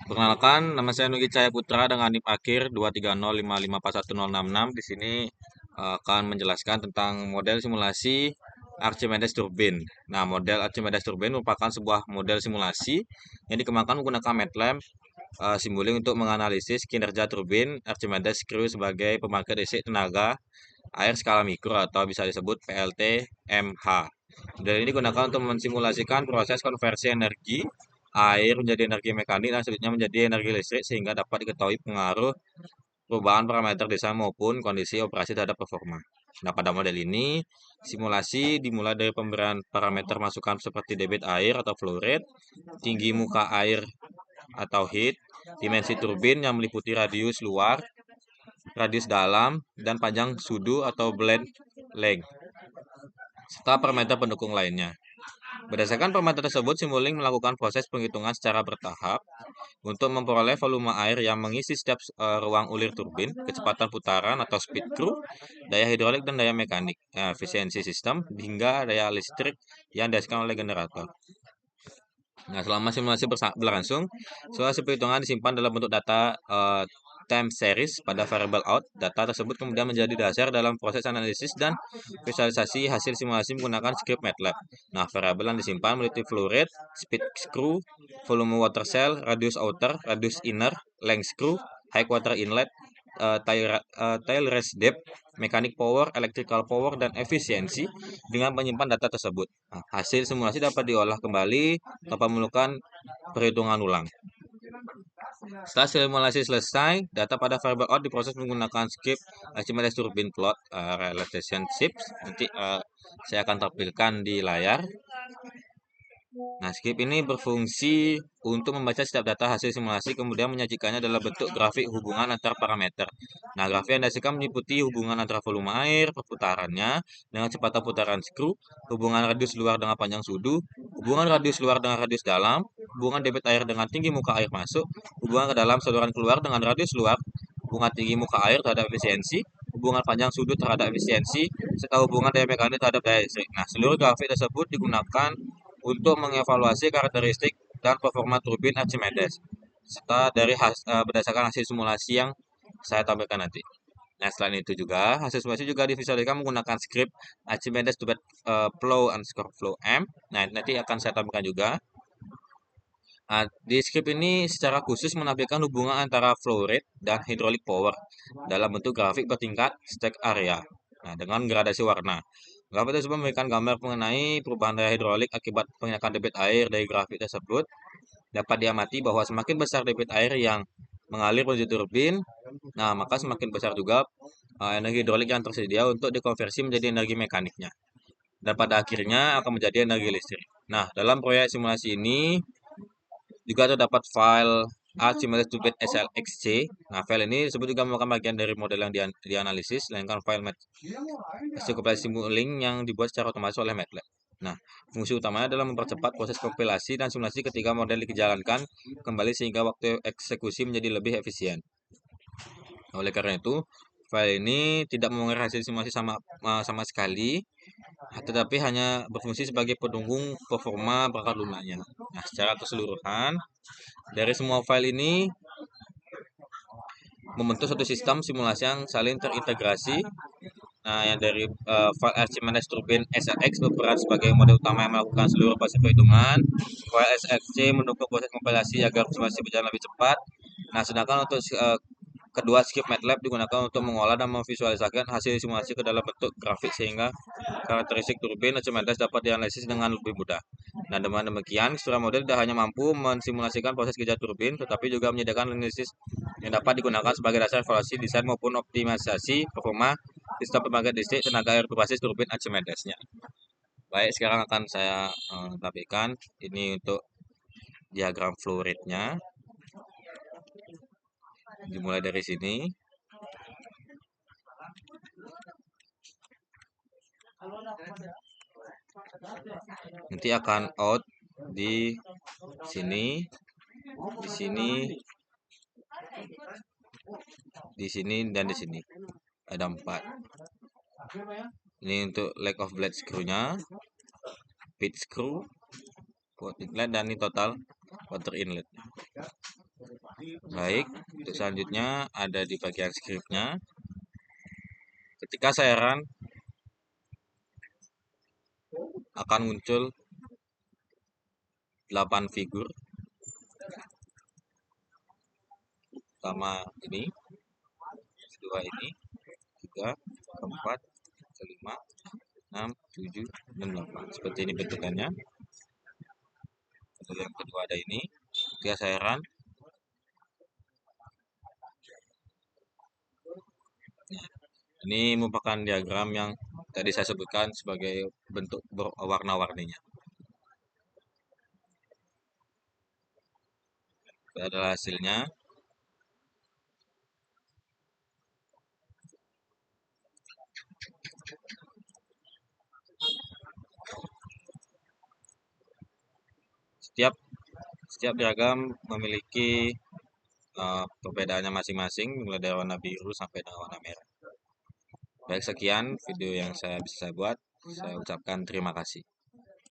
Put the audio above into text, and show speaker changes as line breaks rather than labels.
Perkenalkan, nama saya Nugi Cahaya Putra dengan NIM akhir 230554166. Di sini akan menjelaskan tentang model simulasi Archimedes Turbine. Nah, model Archimedes Turbine merupakan sebuah model simulasi yang dikembangkan menggunakan MATLAB Simulink untuk menganalisis kinerja turbin Archimedes Screw sebagai pembangkit listrik tenaga air skala mikro atau bisa disebut PLT-MH. Model ini digunakan untuk mensimulasikan proses konversi energi air menjadi energi mekanik dan selanjutnya menjadi energi listrik sehingga dapat diketahui pengaruh perubahan parameter desain maupun kondisi operasi terhadap performa. Nah, pada model ini, simulasi dimulai dari pemberian parameter masukan seperti debit air atau flow rate, tinggi muka air atau heat, dimensi turbin yang meliputi radius luar, radius dalam, dan panjang sudu atau blade length, serta parameter pendukung lainnya. Berdasarkan parameter tersebut, Simulink melakukan proses penghitungan secara bertahap untuk memperoleh volume air yang mengisi setiap ruang ulir turbin, kecepatan putaran atau speed crew, daya hidrolik dan daya mekanik, efisiensi sistem, hingga daya listrik yang dihasilkan oleh generator. Nah, selama simulasi berlangsung, hasil perhitungan disimpan dalam bentuk data time series pada variable out. Data tersebut kemudian menjadi dasar dalam proses analisis dan visualisasi hasil simulasi menggunakan script MATLAB. Nah, variabel yang disimpan meliputi flow rate, speed screw, volume water cell, radius outer, radius inner, length screw, high water inlet, tail rest depth, mechanic power, electrical power, dan efisiensi dengan menyimpan data tersebut. Nah, hasil simulasi dapat diolah kembali tanpa memerlukan perhitungan ulang. Setelah simulasi selesai, data pada variable out diproses menggunakan script Archimedes Turbine Plot Realization Shapes. Nanti saya akan tampilkan di layar. Nah, script ini berfungsi untuk membaca setiap data hasil simulasi, kemudian menyajikannya dalam bentuk grafik hubungan antar parameter. Nah, grafik yang dihasilkan meliputi hubungan antara volume air, perputarannya, dengan kecepatan putaran skru, hubungan radius luar dengan panjang sudu, hubungan radius luar dengan radius dalam, hubungan debit air dengan tinggi muka air masuk, hubungan ke dalam saluran keluar dengan radius luar, hubungan tinggi muka air terhadap efisiensi, hubungan panjang sudut terhadap efisiensi, serta hubungan daya mekanik terhadap daya listrik. Nah, seluruh grafik tersebut digunakan untuk mengevaluasi karakteristik dan performa turbin Archimedes serta berdasarkan hasil simulasi yang saya tampilkan nanti. Nah, selain itu juga hasil simulasi juga divisualisasikan menggunakan script Archimedes Turbine Flow underscore flow M. Nah, nanti akan saya tampilkan juga. Nah, di script ini secara khusus menampilkan hubungan antara flow rate dan hydraulic power dalam bentuk grafik bertingkat stack area. Nah, dengan gradasi warna. Grafik tersebut memberikan gambar mengenai perubahan daya hidrolik akibat pengenyakan debit air dari grafik tersebut. Dapat diamati bahwa semakin besar debit air yang mengalir menuju turbin, nah maka semakin besar juga energi hidrolik yang tersedia untuk dikonversi menjadi energi mekaniknya. Dan pada akhirnya akan menjadi energi listrik. Nah, dalam proyek simulasi ini juga terdapat file Archimedes Turbine SLXC. Nah, file ini disebut juga merupakan bagian dari model yang dianalisis, melainkan file hasil kompilasi Simulink yang dibuat secara otomatis oleh MATLAB. Nah, fungsi utamanya adalah mempercepat proses kompilasi dan simulasi ketika model dijalankan kembali sehingga waktu eksekusi menjadi lebih efisien. Oleh karena itu, file ini tidak mengurangi hasil simulasi sama sekali, tetapi hanya berfungsi sebagai pendukung performa perangkat lunaknya. Nah, secara keseluruhan, dari semua file ini membentuk satu sistem simulasi yang saling terintegrasi. Nah, yang dari file Archimedes Turbine SLX berperan sebagai model utama yang melakukan seluruh proses perhitungan. File SLC mendukung proses kompilasi agar simulasi berjalan lebih cepat. Nah, sedangkan untuk kedua script MATLAB digunakan untuk mengolah dan memvisualisasikan hasil simulasi ke dalam bentuk grafik sehingga karakteristik turbin Archimedes dapat dianalisis dengan lebih mudah. Nah, dengan demikian, keseluruhan model tidak hanya mampu mensimulasikan proses kerja turbin, tetapi juga menyediakan analisis yang dapat digunakan sebagai dasar evaluasi desain maupun optimalisasi performa sistem pembangkit listrik tenaga air berbasis turbin Archimedesnya. Baik, sekarang akan saya tampilkan ini untuk diagram flow rate-nya. Dimulai dari sini. Nanti akan out di sini, di sini, di sini, dan di sini. Ada 4. Ini untuk leg of blade screw-nya, pitch screw, water inlet, dan ini total water inlet. Baik, untuk selanjutnya ada di bagian scriptnya. Ketika saya run, akan muncul 8 figur. Pertama ini, kedua ini, 3, 4, 5, 6, 7, dan 8. Seperti ini bentukannya. Lalu yang kedua ada ini. Ketika saya run, ini merupakan diagram yang tadi saya sebutkan sebagai bentuk warna-warninya. Ini adalah hasilnya. Setiap diagram memiliki perbedaannya masing-masing, mulai dari warna biru sampai dengan warna merah. Baik, sekian video yang bisa saya buat. Saya ucapkan terima kasih.